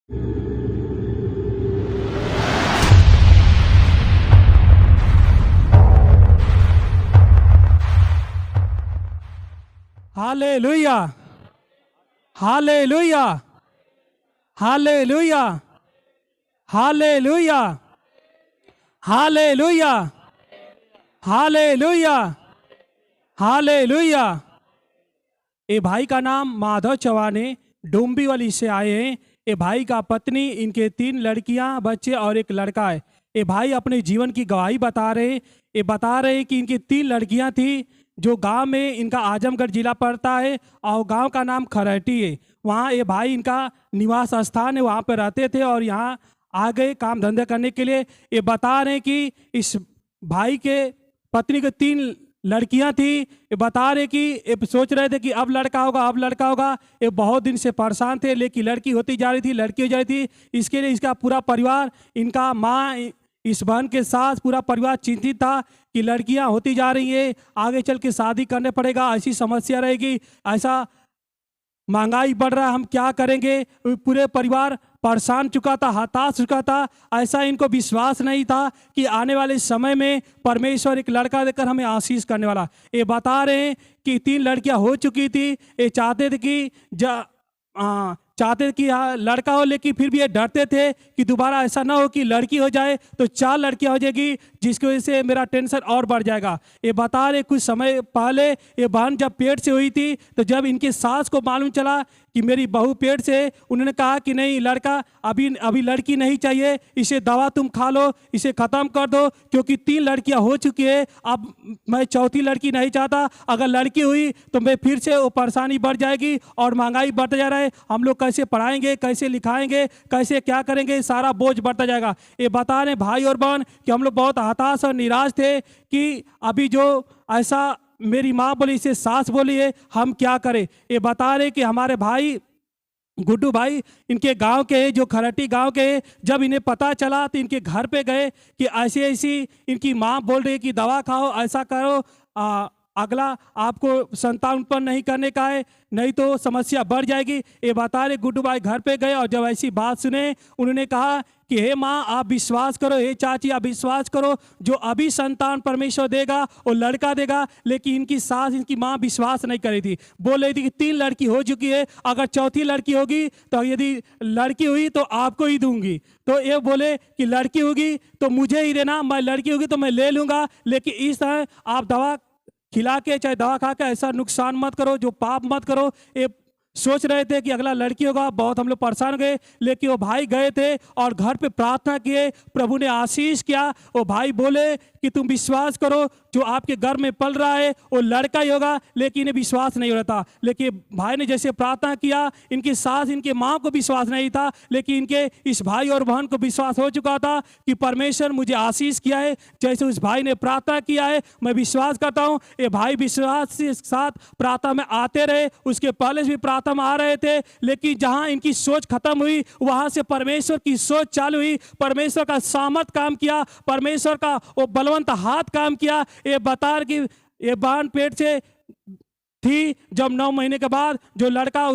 Hallelujah, hallelujah, hallelujah, hallelujah, hallelujah, hallelujah, hallelujah. ये भाई का नाम माधव चौहान है, डोंबिवली से आए हैं। ये भाई का पत्नी, इनके 3 लड़कियां, बच्चे और एक लड़का है। ये भाई अपने जीवन की गवाही बता रहे हैं। ये बता रहे हैं कि इनकी 3 लड़कियां थी, जो गांव में, इनका आजमगढ़ जिला पड़ता है और गांव का नाम खरहटी है। वहाँ ये भाई, इनका निवास स्थान है, वहाँ पर रहते थे और यहाँ आ गए काम धंधे करने के लिए। ये बता रहे हैं कि इस भाई के पत्नी के 3 लड़कियां थी। ये बता रहे कि ये सोच रहे थे कि अब लड़का होगा, अब लड़का होगा। ये बहुत दिन से परेशान थे, लेकिन लड़की होती जा रही थी, लड़की हो जा रही थी। इसके लिए इसका पूरा परिवार, इनका माँ, इस बहन के साथ पूरा परिवार चिंतित था कि लड़कियां होती जा रही है, आगे चल के शादी करने पड़ेगा, ऐसी समस्या रहेगी, ऐसा महंगाई बढ़ रहा है, हम क्या करेंगे। पूरे परिवार परेशान चुका था, हताश चुका था। ऐसा इनको विश्वास नहीं था कि आने वाले समय में परमेश्वर एक लड़का देकर हमें आशीष करने वाला। ये बता रहे हैं कि 3 लड़कियां हो चुकी थी। ये चाहते थे कि लड़का हो, लेकिन फिर भी ये डरते थे कि दोबारा ऐसा ना हो कि लड़की हो जाए तो 4 लड़कियां हो जाएगी, जिसकी वजह से मेरा टेंशन और बढ़ जाएगा। ये बता रहे कुछ समय पहले ये बहन जब पेट से हुई थी, तो जब इनके सास को मालूम चला कि मेरी बहू पेट से, उन्होंने कहा कि नहीं, लड़का अभी लड़की नहीं चाहिए, इसे दवा तुम खा लो, इसे ख़त्म कर दो, क्योंकि 3 लड़कियां हो चुकी है, अब मैं 4थी लड़की नहीं चाहता। अगर लड़की हुई तो मैं फिर से वो परेशानी बढ़ जाएगी और महंगाई बढ़ता जा रहा है, हम लोग कैसे पढ़ाएंगे, कैसे लिखाएंगे, कैसे क्या करेंगे, सारा बोझ बढ़ता जाएगा। ये बता रहे भाई और बहन कि हम लोग बहुत हताश और निराश थे कि अभी जो ऐसा मेरी माँ बोली, इसे सास बोली है, हम क्या करें। ये बता रहे कि हमारे भाई गुड्डू भाई इनके गांव के हैं, जो खरहटी गांव के हैं। जब इन्हें पता चला तो इनके घर पे गए कि ऐसी ऐसी इनकी माँ बोल रही है कि दवा खाओ, ऐसा करो, अगला आपको संतान उत्पन्न नहीं करने का है, नहीं तो समस्या बढ़ जाएगी। ये बता रहे गुड्डू भाई घर पे गए और जब ऐसी बात सुने, उन्होंने कहा कि हे माँ आप विश्वास करो, हे चाची आप विश्वास करो, जो अभी संतान परमेश्वर देगा वो लड़का देगा। लेकिन इनकी सास, इनकी माँ विश्वास नहीं कर रही थी, बोल रही थी कि 3 लड़की हो चुकी है, अगर 4थी लड़की होगी तो यदि लड़की हुई तो आपको ही दूंगी। तो ये बोले कि लड़की होगी तो मुझे ही देना, मैं लड़की होगी तो मैं ले लूँगा, लेकिन इस तरह आप दवा खिला के चाहे दवा खा के ऐसा नुकसान मत करो, जो पाप मत करो। ये सोच रहे थे कि अगला लड़की होगा, बहुत हम लोग परेशान हो गए। लेकिन वो भाई गए थे और घर पे प्रार्थना किए, प्रभु ने आशीष किया। वो भाई बोले कि तुम विश्वास करो, जो आपके घर में पल रहा है वो लड़का ही होगा, लेकिन इन्हें विश्वास नहीं हो रहा था। लेकिन भाई ने जैसे प्रार्थना किया, इनकी सास, इनके माँ को विश्वास नहीं था, लेकिन इनके इस भाई और बहन को विश्वास हो चुका था कि परमेश्वर मुझे आशीष किया है। जैसे उस भाई ने प्रार्थना किया है, मैं विश्वास करता हूँ ये भाई विश्वास के साथ प्रार्थना में आते रहे। उसके पहले से भी प्रार्थना में आ रहे थे, लेकिन जहाँ इनकी सोच खत्म हुई, वहाँ से परमेश्वर की सोच चालू हुई। परमेश्वर का सामर्थ काम किया, परमेश्वर का वो बलवंत हाथ काम किया। ये बता कि ये बहन पेट से थी, जब 9 महीने के बाद जो लड़का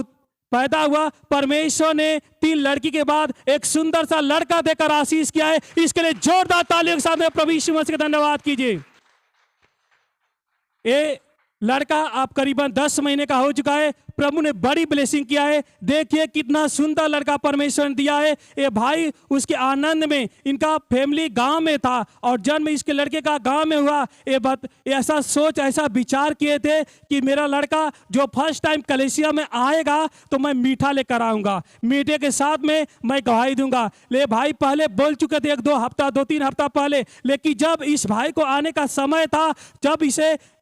पैदा हुआ, परमेश्वर ने 3 लड़की के बाद एक सुंदर सा लड़का देकर आशीष किया है। इसके लिए जोरदार तालियों के साथ प्रभु यीशु मसीह का धन्यवाद कीजिए। ये लड़का अब करीबन 10 महीने का हो चुका है। प्रभु ने बड़ी ब्लेसिंग किया है। देखिए कितना सुंदर लड़का परमेश्वर ने दिया है। ये भाई उसके आनंद में, इनका फैमिली गांव में था और जन्म इसके लड़के का गांव में हुआ। ऐसा सोच, ऐसा विचार किए थे कि मेरा लड़का जो फर्स्ट टाइम कलेसिया में आएगा तो मैं मीठा लेकर आऊंगा, मीठे के साथ में मैं गवाही दूंगा। ले भाई पहले बोल चुके थे 1-2 हफ्ता, 2-3 हफ्ता पहले, लेकिन जब इस भाई को आने का समय था, जब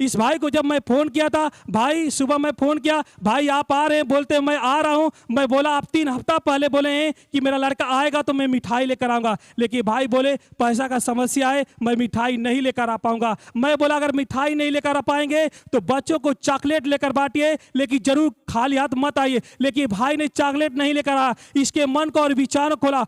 इस भाई को जब मैं फोन किया था, भाई सुबह मैं फोन किया, भाई आप आ रहे हैं, बोलते मैं आ रहा हूं। मैं बोला आप 3 हफ्ता पहले बोले हैं कि मेरा लड़का आएगा तो मैं मिठाई लेकर आऊंगा, लेकिन भाई बोले पैसा का समस्या है, मैं मिठाई नहीं लेकर आ पाऊंगा। मैं बोला अगर मिठाई नहीं लेकर आ पाएंगे तो बच्चों को चॉकलेट लेकर बांटिए, लेकिन जरूर खाली हाथ मत आइए। लेकिन भाई ने चॉकलेट नहीं लेकर आया, इसके मन को और विचार खोला।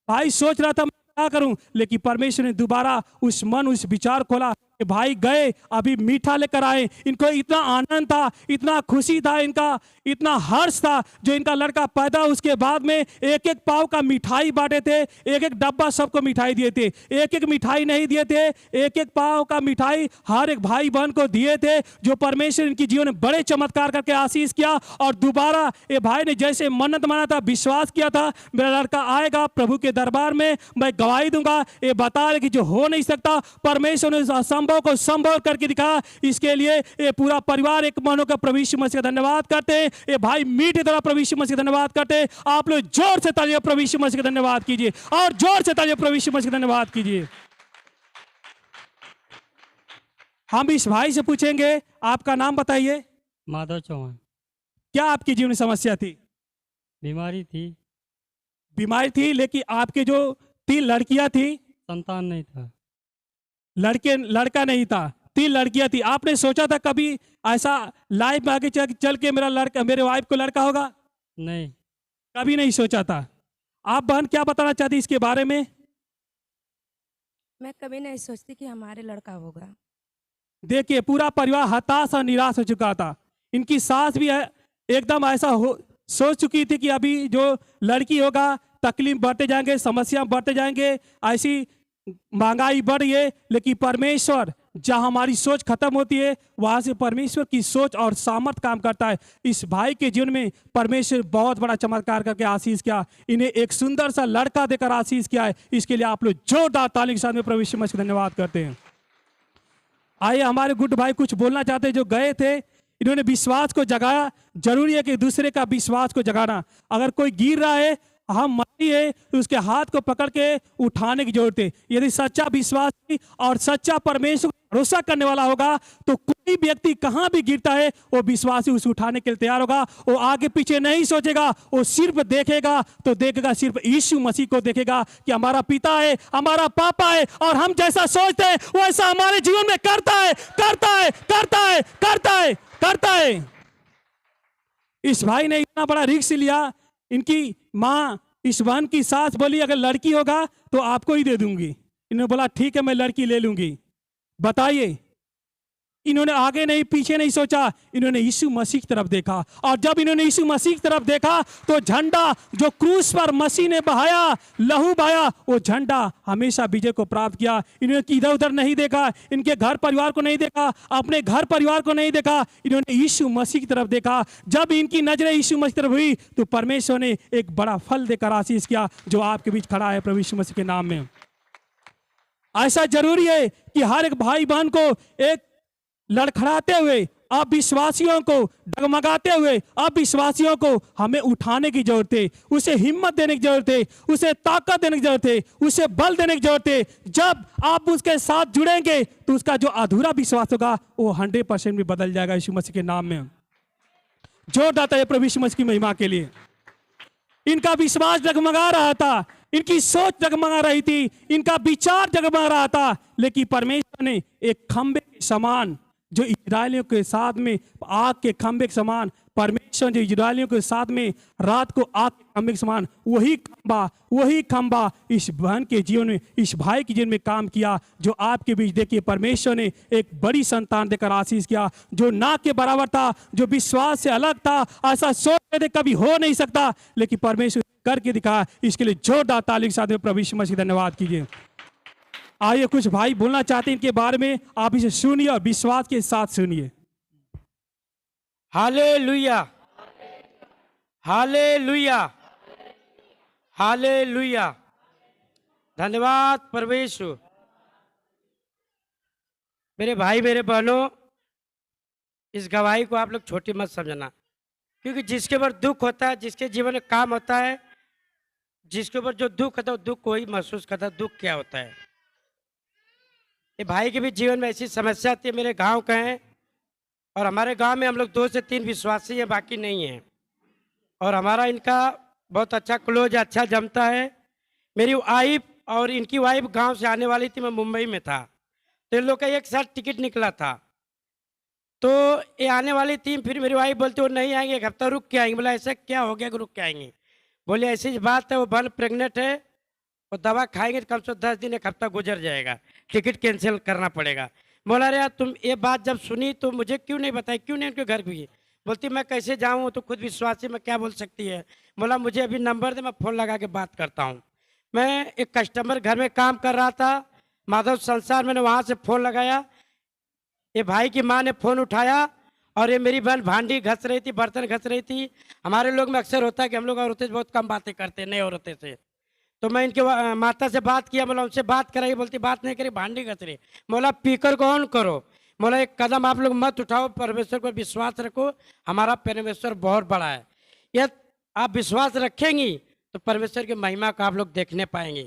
भाई सोच रहा था मैं क्या करूं, लेकिन परमेश्वर ने दोबारा उस मन, उस विचार खोला। ये भाई गए अभी मीठा लेकर आए। इनको इतना आनंद था, इतना खुशी था, इनका इतना हर्ष था जो इनका लड़का पैदा उसके बाद में एक एक पाव का मिठाई बांटे थे, एक एक डब्बा सबको मिठाई दिए थे। एक एक मिठाई नहीं दिए थे, एक एक पाव का मिठाई हर एक भाई बहन को दिए थे। जो परमेश्वर इनकी जीवन में बड़े चमत्कार करके आशीष किया। और दोबारा ये भाई ने जैसे मन्नत माना था, विश्वास किया था मेरा लड़का आएगा प्रभु के दरबार में, मैं गवाही दूंगा। ये बता रहे कि जो हो नहीं सकता परमेश्वर ने असंभव को संभव करके दिखाया। इसके लिए ये पूरा परिवार एक मन होकर प्रभु यीशु मसीह का धन्यवाद करते हैं। ये भाई मीठे तरह प्रभु यीशु मसीह का धन्यवाद करते हैं। आप लोग जोर से तालियां प्रभु यीशु मसीह का धन्यवाद कीजिए, और जोर से तालियां प्रभु यीशु मसीह का धन्यवाद कीजिए। हम इस भाई से पूछेंगे, आपका नाम बताइए। माधव चौहान। क्या आपकी जीवन में समस्या थी? बीमारी थी। बीमारी थी, लेकिन आपके जो 3 लड़कियां थी, संतान नहीं था। लड़का नहीं था, 3 लड़कियां थी। आपने सोचा था कभी ऐसा लाइफ में आगे चल के मेरे वाइफ को लड़का होगा? नहीं, कभी नहीं सोचा था। आप बहन क्या बताना चाहती इसके बारे में? मैं कभी नहीं सोचती कि हमारे लड़का होगा। देखिए पूरा परिवार हताश और निराश हो चुका था। इनकी सास भी एकदम ऐसा सोच चुकी थी कि अभी जो लड़की होगा तकलीफ बढ़ते जाएंगे, समस्या बढ़ते जाएंगे, ऐसी महंगाई बढ़ रही है। लेकिन परमेश्वर, जहां हमारी सोच खत्म होती है वहां से परमेश्वर की सोच और सामर्थ काम करता है। इस भाई के जीवन में परमेश्वर बहुत बड़ा चमत्कार करके आशीष किया। इन्हें एक सुंदर सा लड़का देकर आशीष किया है। इसके लिए आप लोग जोरदार ताली के साथ में प्रभु यीशु मसीह का धन्यवाद करते हैं। आइए, हमारे गुड भाई कुछ बोलना चाहते हैं। जो गए थे, इन्होंने विश्वास को जगाया। जरूरी है कि दूसरे का विश्वास को जगाना। अगर कोई गिर रहा है, हम मरी है, तो उसके हाथ को पकड़ के उठाने की जरूरत है। यदि सच्चा विश्वासी और सच्चा परमेश्वर पर भरोसा करने वाला होगा तो कोई व्यक्ति कहां भी गिरता है वो विश्वासी उसे उठाने के लिए तैयार होगा। वो आगे पीछे नहीं सोचेगा, वो सिर्फ देखेगा, तो देखेगा सिर्फ यीशु मसीह को देखेगा कि हमारा पिता है, हमारा पापा है, और हम जैसा सोचते हैं वैसा हमारे जीवन में करता है, करता है, करता है, करता है, करता है। इस भाई ने इतना बड़ा रिस्क लिया। इनकी माँ, इस बहन की सास बोली अगर लड़की होगा तो आपको ही दे दूंगी। इन्होंने बोला ठीक है, मैं लड़की ले लूंगी। बताइए, इन्होंने आगे नहीं पीछे नहीं सोचा, इन्होंने यीशु मसीह की तरफ देखा। और जब इन्होंने यीशु मसीह की तरफ देखा तो झंडा जो क्रूस पर मसीह ने बहाया, लहू बहाया, वो झंडा हमेशा विजय को प्राप्त किया। इन्होंने इधर उधर नहीं देखा, इनके घर परिवार को नहीं देखा, अपने घर परिवार को नहीं देखा, इन्होंने यीशु मसीह की तरफ देखा। जब इनकी नजरें यीशु मसीह की तरफ हुई तो परमेश्वर ने एक बड़ा फल देकर आशीष किया, जो आपके बीच खड़ा है प्रभु यीशु मसीह के नाम में। ऐसा जरूरी है कि हर एक भाई बहन को एक लड़खड़ाते हुए, अविश्वासियों को डगमगाते हुए अविश्वासियों को हमें उठाने की जरूरत है, उसे हिम्मत देने की जरूरत है, उसे ताकत देने की जरूरत है, उसे बल देने की जरूरत है। जब आप उसके साथ जुड़ेंगे तो उसका जो अधूरा विश्वास होगा वो 100% भी बदल जाएगा यीशु मसीह के नाम में। जोर दाता है प्रभु यीशु मसीह की महिमा के लिए। इनका विश्वास डगमगा रहा था, इनकी सोच डगमगा रही थी, इनका विचार डगमगा रहा था, लेकिन परमेश्वर ने एक खंबे के समान, जो इजरायलियों के साथ में आग के खंबे के समान, परमेश्वर जो इजरायलियों के साथ में रात को आग के खंबे के समान, वही खंबा इस बहन के जीवन में, इस भाई के जीवन में काम किया। जो आपके बीच देखिए, परमेश्वर ने एक बड़ी संतान देकर आशीष किया, जो ना के बराबर था, जो विश्वास से अलग था। ऐसा सोच कभी हो नहीं सकता, लेकिन परमेश्वर करके दिखा। इसके लिए जोरदार ताली के साथ में प्रभु यीशु मसीह धन्यवाद कीजिए। आइए, कुछ भाई बोलना चाहते हैं इनके बारे में, आप इसे सुनिए और विश्वास के साथ सुनिए। Hallelujah, hallelujah, hallelujah. धन्यवाद परमेश्वर। मेरे भाई, मेरे बहनों, इस गवाही को आप लोग छोटी मत समझना, क्योंकि जिसके ऊपर दुख होता है, जिसके जीवन में काम होता है, जिसके ऊपर जो दुख होता है, दुख को ही महसूस करता है दुख क्या होता है। ये भाई के भी जीवन में ऐसी समस्या आती है। मेरे गांव का है, और हमारे गांव में हम लोग 2 से 3 विश्वासी हैं, बाकी नहीं हैं। और हमारा इनका बहुत अच्छा क्लोज, अच्छा जमता है। मेरी वाइफ और इनकी वाइफ गांव से आने वाली थी, मैं मुंबई में था, तो इन लोग का एक साथ टिकट निकला था। तो ये आने वाली थी, फिर मेरी वाइफ बोलती वो नहीं आएंगे, 1 हफ्ता रुक के आएंगे। बोला ऐसा क्या हो गया कि रुक के आएंगे? बोले ऐसी बात है, वो बहन प्रेग्नेंट है, वो दवा खाएंगे तो कम से कम 10 दिन 1 हफ्ता गुजर जाएगा, टिकट कैंसिल करना पड़ेगा। बोला अरे यार तुम ये बात जब सुनी तो मुझे क्यों नहीं बताई, क्यों नहीं उनके घर गई। बोलती मैं कैसे जाऊँ, तो खुद विश्वासी में क्या बोल सकती है। बोला मुझे अभी नंबर दे, मैं फ़ोन लगा के बात करता हूँ। मैं एक कस्टमर घर में काम कर रहा था, माधव संसार, मैंने वहाँ से फ़ोन लगाया। ये भाई की माँ ने फ़ोन उठाया और ये मेरी बहन भांडी घस रही थी, बर्तन घस रही थी। हमारे लोग में अक्सर होता है कि हम लोग औरतें से बहुत कम बातें करते हैं, नए औरतें से। तो मैं इनके माता से बात किया, बोला उनसे बात कराई, बोलती बात नहीं करी, भांडी घस रही। बोला स्पीकर को ऑन करो। बोला एक कदम आप लोग मत उठाओ, परमेश्वर पर विश्वास रखो, हमारा परमेश्वर बहुत बड़ा है। यह आप विश्वास रखेंगी तो परमेश्वर की महिमा को आप लोग देखने पाएंगे।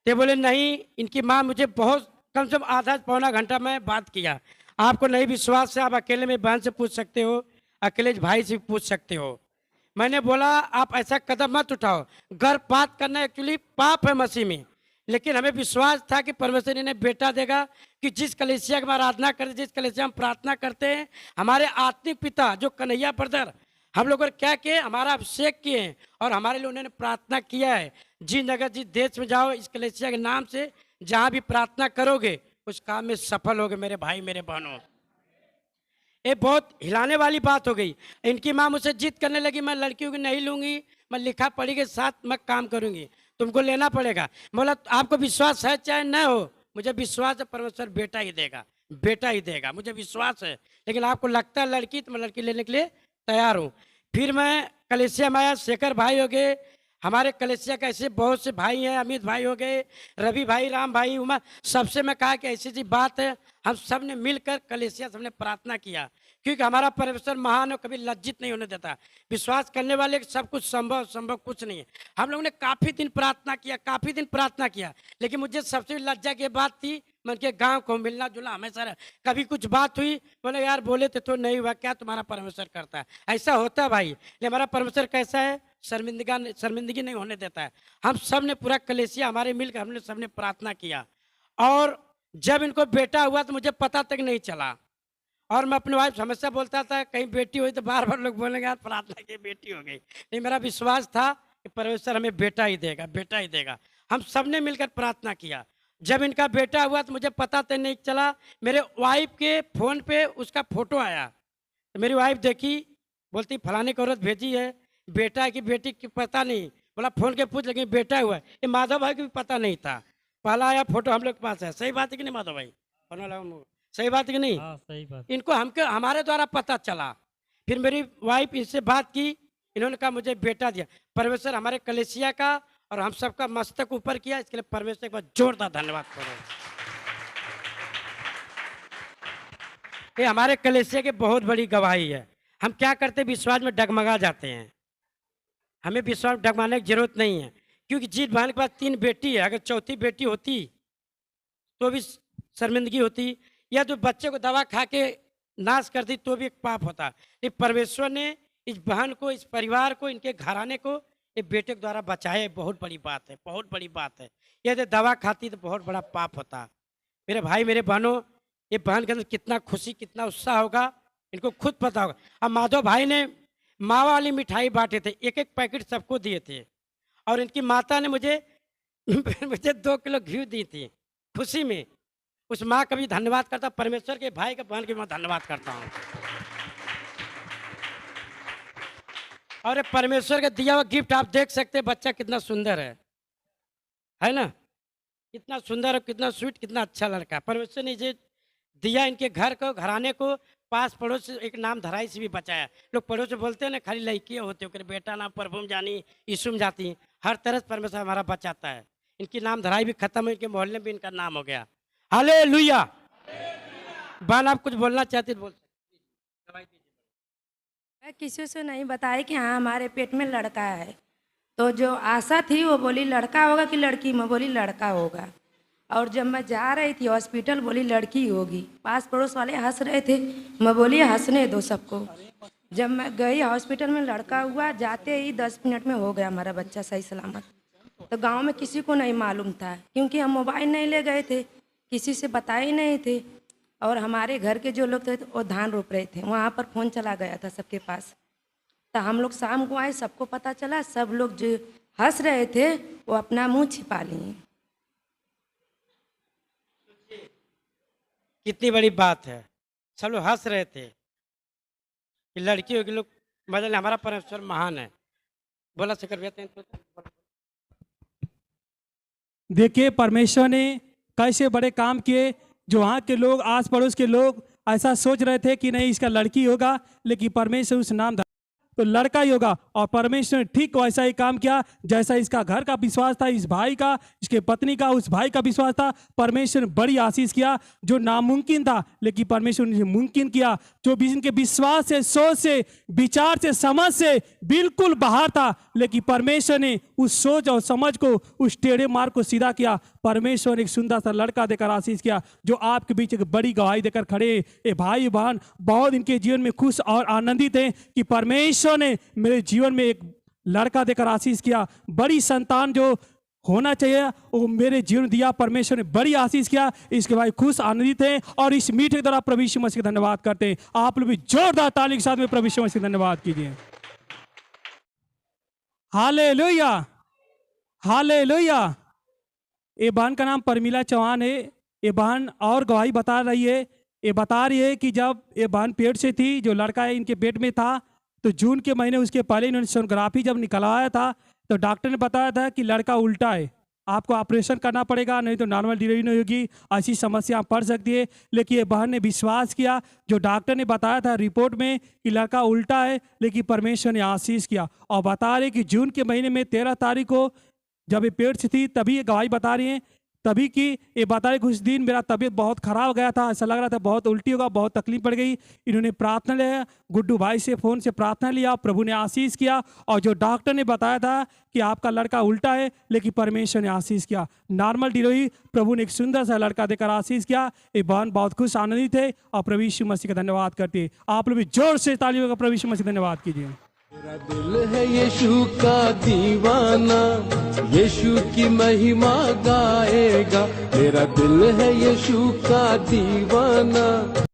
तो बोले नहीं, इनकी माँ मुझे बहुत कम से कम आधा पौना घंटा में बात किया। आपको नहीं विश्वास है, आप अकेले में बहन से पूछ सकते हो, अकेले भाई से पूछ सकते हो। मैंने बोला आप ऐसा कदम मत उठाओ, गर्भपात करना एक्चुअली पाप है मसीह में, लेकिन हमें विश्वास था कि परमेश्वर इन्हें बेटा देगा। कि जिस कलीसिया की हम आराधना करते, जिस कलीसिया हम प्रार्थना करते हैं, हमारे आत्मिक पिता जो कन्हैया ब्रदर हम लोग क्या किए, हमारा अभिषेक किए हैं और हमारे लिए उन्होंने प्रार्थना किया है। जिस नगर जिस देश में जाओ, इस कलीसिया के नाम से जहाँ भी प्रार्थना करोगे उस काम में सफल होगे मेरे भाई मेरे बहनों। ये बहुत हिलाने वाली बात हो गई। इनकी माँ मुझसे जिद करने लगी, मैं लड़कियों की नहीं लूंगी, मैं लिखा पढ़ी के साथ मैं काम करूंगी, तुमको लेना पड़ेगा। बोला आपको विश्वास है चाहे न हो, मुझे विश्वास है परमेश्वर बेटा ही देगा, बेटा ही देगा, मुझे विश्वास है। लेकिन आपको लगता है लड़की, तो मैं लड़की लेने के लिए तैयार हूँ। फिर मैं कलेसिया में आया, शेखर भाई हो गए, हमारे कलेसिया का ऐसे बहुत से भाई हैं, अमित भाई हो गए, रवि भाई, राम भाई, उमा, सबसे मैं कहा कि ऐसी सी बात है, हम सब ने मिलकर कलेसिया सबने प्रार्थना किया। क्योंकि हमारा परमेश्वर महान और कभी लज्जित नहीं होने देता। विश्वास करने वाले सब कुछ संभव, संभव कुछ नहीं है। हम लोगों ने काफ़ी दिन प्रार्थना किया, काफ़ी दिन प्रार्थना किया, लेकिन मुझे सबसे लज्जा की बात थी, मैं उनके गाँव को मिलना जुलना हमेशा रहा। कभी कुछ बात हुई, बोले यार बोले तो नहीं हुआ, क्या तुम्हारा परमेश्वर करता है। ऐसा होता है भाई, लेकिन हमारा परमेश्वर कैसा है, शर्मिंदगी नहीं होने देता है। हम सब ने पूरा कलेसिया हमारे मिलकर हमने सबने प्रार्थना किया। और जब इनको बेटा हुआ तो मुझे पता तक नहीं चला। और मैं अपने वाइफ हमेशा बोलता था कहीं बेटी हुई तो बार बार लोग बोलेंगे यार प्रार्थना की बेटी हो गई। नहीं, मेरा विश्वास था कि परमेश्वर हमें बेटा ही देगा, बेटा ही देगा। हम सब ने मिलकर प्रार्थना किया। जब इनका बेटा हुआ तो मुझे पता तक नहीं चला। मेरे वाइफ के फ़ोन पे उसका फ़ोटो आया, तो मेरी वाइफ देखी, बोलती फलाने की औरत भेजी है, बेटा है कि बेटी की पता नहीं। बोला फ़ोन के पूछ, लेकिन बेटा हुआ है। ये माधव भाई को भी पता नहीं था। पहला आया फ़ोटो हम लोग के पास है। सही बात है कि नहीं माधव भाई, सही बात है कि नहीं। हाँ सही बात। इनको हमके हमारे द्वारा पता चला। फिर मेरी वाइफ इनसे बात की, इन्होंने कहा मुझे बेटा दिया। परमेश्वर हमारे कलेसिया का और हम सबका मस्तक ऊपर किया, इसके लिए परमेश्वर का जोरदार धन्यवाद करो। ये हमारे कलेसिया की बहुत बड़ी गवाही है। हम क्या करते, विश्वास में डगमगा जाते हैं। हमें विश्वास डगमाने की जरूरत नहीं है, क्योंकि जीत बहन के पास 3 बेटी है, अगर चौथी बेटी होती तो भी शर्मिंदगी होती, या तो बच्चे को दवा खा के नाश कर दी तो भी एक पाप होता। ये परमेश्वर ने इस बहन को, इस परिवार को, इनके घराने को ये बेटे के द्वारा बचाए, बहुत बड़ी बात है, बहुत बड़ी बात है। यदि दवा खाती तो बहुत बड़ा पाप होता। मेरे भाई मेरे बहनों, ये बहन के अंदर कितना खुशी, कितना उत्साह होगा, इनको खुद पता होगा। अब माधव भाई ने मावा वाली मिठाई बांटे थे, एक एक पैकेट सबको दिए थे, और इनकी माता ने मुझे 2 किलो घी दी थी खुशी में। उस माँ का भी धन्यवाद करता, परमेश्वर के भाई के बहन के मैं धन्यवाद करता हूँ। और परमेश्वर का दिया हुआ गिफ्ट आप देख सकते हैं, बच्चा कितना सुंदर है ना, कितना सुंदर और कितना स्वीट, कितना अच्छा लड़का। परमेश्वर ने जो दिया इनके घर को, घराने को, पास पड़ोस से एक नाम धराई से भी बचाया। लोग पड़ोस से बोलते हैं ना खाली लड़कियाँ होते हो, बेटा ना प्रभु जानी यीशु में जाती, हर तरह से परमेश्वर हमारा बचाता है। इनकी नाम धराई भी खत्म है, इनके मोहल्ले में भी इनका नाम हो गया। हालेलुया। बहन आप कुछ बोलना चाहती बोल सकती। मैं किसी से नहीं बताई कि हाँ हमारे पेट में लड़का है। तो जो आशा थी वो बोली लड़का होगा कि लड़की, मैं बोली लड़का होगा। और जब मैं जा रही थी हॉस्पिटल, बोली लड़की होगी। पास पड़ोस वाले हंस रहे थे, मैं बोली हंसने दो सबको। जब मैं गई हॉस्पिटल में, लड़का हुआ, जाते ही 10 मिनट में हो गया हमारा बच्चा सही सलामत। तो गांव में किसी को नहीं मालूम था, क्योंकि हम मोबाइल नहीं ले गए थे, किसी से बताए नहीं थे। और हमारे घर के जो लोग थे वो धान रोप रहे थे, वहाँ पर फ़ोन चला गया था सबके पास। तो हम लोग शाम को आए, सबको पता चला, सब लोग जो हंस रहे थे वो अपना मुंह छिपा लिए। कितनी बड़ी बात है। सब लोग हंस रहे थे कि लड़की होगी, लोग मजा ले, हमारा परमेश्वर महान है। बोला शेखर भैया तो देखिए परमेश्वर ने कैसे बड़े काम किए। जो वहाँ के लोग, आस पड़ोस के लोग ऐसा सोच रहे थे कि नहीं इसका लड़की होगा, लेकिन परमेश्वर उस नाम तो लड़का ही होगा। और परमेश्वर ने ठीक वैसा ही काम किया जैसा इसका घर का विश्वास था, इस भाई का, इसके पत्नी का, उस भाई का विश्वास था। परमेश्वर ने बड़ी आशीष किया। जो नामुमकिन था लेकिन परमेश्वर ने मुमकिन किया। जो इनके विश्वास से, सोच से, विचार से, समझ से बिल्कुल बाहर था, लेकिन परमेश्वर ने उस सोच और समझ को, उस टेढ़े मार्ग को सीधा किया। परमेश्वर ने एक सुंदर सा लड़का देकर आशीष किया, जो आपके बीच एक बड़ी गवाही देकर खड़े। ये भाई बहन बहुत इनके जीवन में खुश और आनंदित हैं कि परमेश्वर ने मेरे जीवन में एक लड़का देकर आशीष किया। बड़ी संतान जो होना चाहिए वो मेरे जीवन दिया, परमेश्वर ने बड़ी आशीष किया। इसके भाई खुश आनंदित हैं और इस मीठे द्वारा प्रभु यीशु मसीह का धन्यवाद करते हैं। आप लोग भी जोरदार ताली के साथ में प्रभु यीशु मसीह का धन्यवाद कीजिए। Hallelujah, hallelujah. ये बहन का नाम परमिला चौहान है। ये बहन और गवाही बता रही है। ये बता रही है कि जब ये बहन पेट से थी, जो लड़का है इनके पेट में था, तो जून के महीने उसके पहले इन्होंने सोनोग्राफी जब निकलवाया था तो डॉक्टर ने बताया था कि लड़का उल्टा है, आपको ऑपरेशन करना पड़ेगा, नहीं तो नॉर्मल डिलीवरी नहीं होगी, ऐसी समस्या पड़ सकती है। लेकिन ये बहन ने विश्वास किया, जो डॉक्टर ने बताया था रिपोर्ट में कि लड़का उल्टा है, लेकिन परमेश्वर ने आशीष किया। और बता रहे कि जून के महीने में 13 तारीख को जब ये पेट से थी, तभी ये गवाही बता रही हैं, तभी कि ये बता रहे कुछ दिन मेरा तबीयत बहुत खराब हो गया था, ऐसा लग रहा था बहुत उल्टी होगा, बहुत तकलीफ पड़ गई। इन्होंने प्रार्थना लिया, गुड्डू भाई से फ़ोन से प्रार्थना लिया, प्रभु ने आशीष किया। और जो डॉक्टर ने बताया था कि आपका लड़का उल्टा है, लेकिन परमेश्वर ने आशीष किया, नॉर्मल डिलीवरी, प्रभु ने एक सुंदर सा लड़का देकर आशीष किया। ये बहन बहुत खुश आनंदित है और प्रभु यीशु मसीह का धन्यवाद करती है। आप लोग भी जोर से तालियों का प्रभु यीशु मसीह का धन्यवाद कीजिए। मेरा दिल है यीशु का दीवाना, यीशु की महिमा गाएगा। मेरा दिल है यीशु का दीवाना।